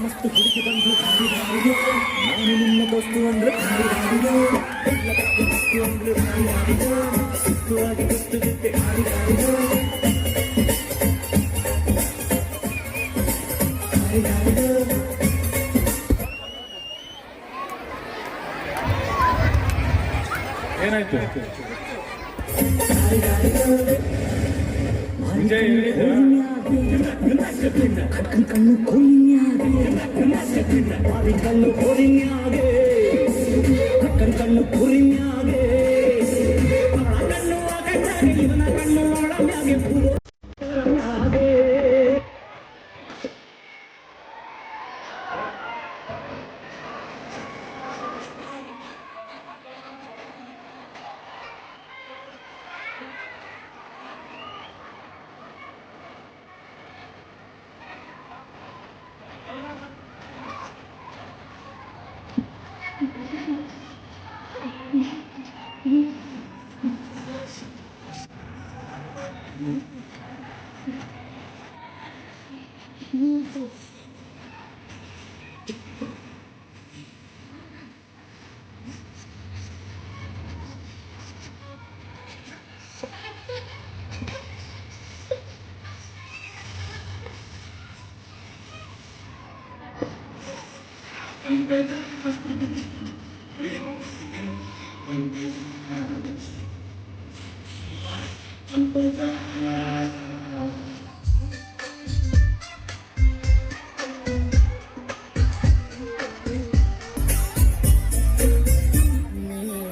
ಮಸ್ತ್ ಹುಡುಕಿ ಬಂದು ನಾನು ನಿನ್ನ ದೋಸ್ತು ಅಂದ್ರೆ ಸುತ್ತುವಾಗಿ ಗೊತ್ತು ಜೊತೆ ಏನಾಯ್ತು ವಿಜಯ್ ಕಣ್ಣು ಕೊರಿಯಾಗೆ ಕಣ್ಣು ಕೊರಿಯಾಗೆ ಕಣ್ಣು ಕೊರಿಯಾಗೆ ಕಣ್ಣು ಇವನ ಕಣ್ಣು ಒಳಗೆ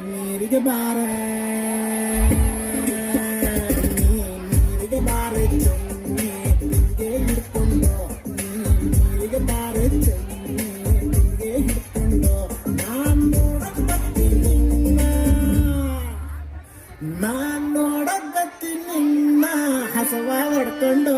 ನೀರಿಗೆ ಬಾರೆ ನೀರಿಗೆ ಬಾರೆ ಚೆನ್ನಿಗೆ ಹಿಡ್ಕೊಂಡು ನೀರಿಗೆ ಬಾರೆ ಚೆನ್ನಿಗೆ ಹಿಡ್ಕೊಂಡು ನಾನು ನೋಡೋದತ್ತಿ ನಿನ್ನ ಹಸವ ಹೊಡ್ಕೊಂಡು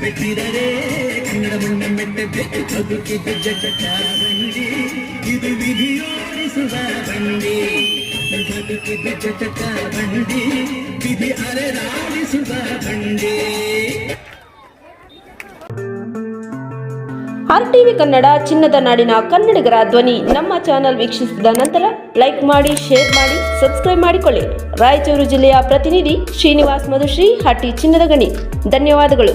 ಬೆಟ್ಟಿದರೆ ಕನ್ನಡ ಮಣ್ಣ ಮೆಟ್ಟಬೇಕು ಬದುಕಿದ ಜಗತ್ತ ಬಂಡಿ ಇದು ವಿಧಿಯೋಡಿಸುವ ಬಂಡಿ ಬದುಕಿದ ಜಗತ್ತ ಬಂಡಿ ವಿಧಿ ಅಲೆದಾಡಿಸುವ ಬಂಡಿ. RTV ಕನ್ನಡ ಚಿನ್ನದ ನಾಡಿನ ಕನ್ನಡಿಗರ ಧ್ವನಿ ನಮ್ಮ ಚಾನೆಲ್ ವೀಕ್ಷಿಸಿದ ನಂತರ ಲೈಕ್ ಮಾಡಿ, ಶೇರ್ ಮಾಡಿ, ಸಬ್ಸ್ಕ್ರೈಬ್ ಮಾಡಿಕೊಳ್ಳಿ. ರಾಯಚೂರು ಜಿಲ್ಲೆಯ ಪ್ರತಿನಿಧಿ ಶ್ರೀನಿವಾಸ್ ಮಧುಶ್ರೀ, ಹಟ್ಟಿ ಚಿನ್ನದ ಗಣಿ. ಧನ್ಯವಾದಗಳು.